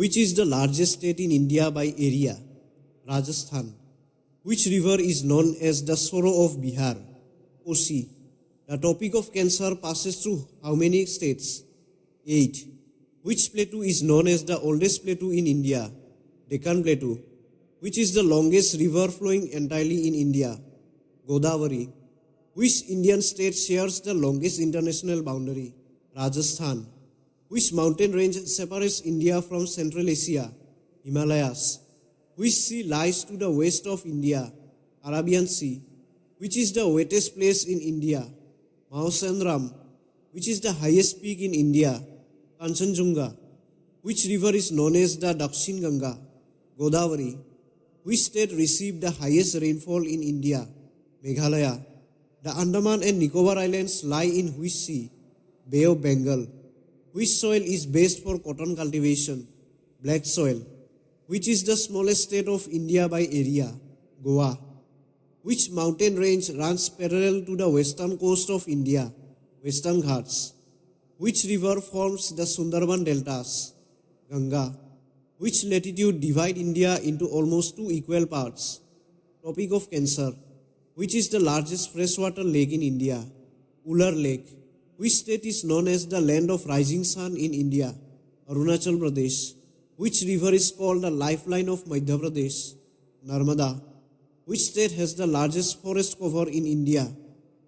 Which is the largest state in India by area? Rajasthan. Which river is known as the sorrow of Bihar? Kosi. The topic of cancer passes through how many states? 8. Which plateau is known as the oldest plateau in India? Deccan Plateau. Which is the longest river flowing entirely in India? Godavari. Which Indian state shares the longest international boundary? Rajasthan. Which mountain range separates India from Central Asia? Himalayas. Which sea lies to the west of India? Arabian Sea. Which is the wettest place in India? Mausandram. Which is the highest peak in India? Kanchenjunga. Which river is known as the Dakshin Ganga? Godavari. Which state received the highest rainfall in India? Meghalaya. The Andaman and Nicobar Islands lie in which sea? Bay of Bengal. Which soil is best for cotton cultivation? Black soil. Which is the smallest state of India by area? Goa. Which mountain range runs parallel to the western coast of India? Western Ghats. Which river forms the Sundarban deltas? Ganga. Which latitude divide India into almost 2 equal parts? Topic of cancer. Which is the largest freshwater lake in India? Ular Lake. Which state is known as the land of rising sun in India? Arunachal Pradesh. Which river is called the lifeline of Madhya Pradesh? Narmada. Which state has the largest forest cover in India?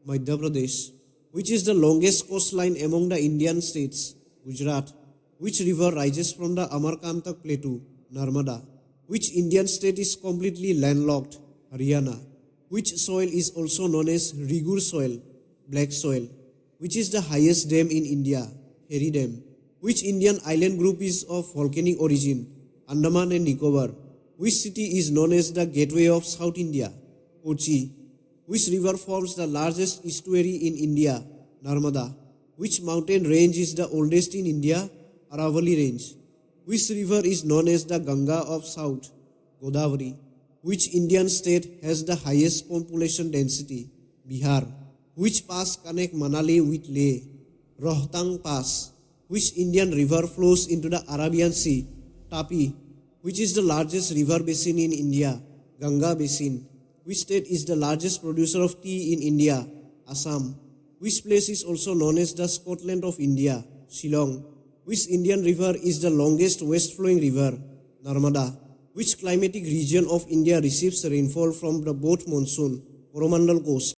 Madhya Pradesh. Which is the longest coastline among the Indian states? Gujarat. Which river rises from the Amarkantak Plateau? Narmada. Which Indian state is completely landlocked? Haryana. Which soil is also known as Rigur soil? Black soil. Which is the highest dam in India? Heri Dam. Which Indian island group is of volcanic origin? Andaman and Nicobar. Which city is known as the gateway of South India? Kochi. Which river forms the largest estuary in India? Narmada. Which mountain range is the oldest in India? Aravalli Range. Which river is known as the Ganga of South? Godavari. Which Indian state has the highest population density? Bihar. Which pass connect Manali with Leh? Rohtang Pass. Which Indian river flows into the Arabian Sea? Tapi. Which is the largest river basin in India? Ganga Basin. Which state is the largest producer of tea in India? Assam. Which place is also known as the Scotland of India? Shillong. Which Indian river is the longest west-flowing river? Narmada. Which climatic region of India receives rainfall from the both monsoon? Coromandel Coast.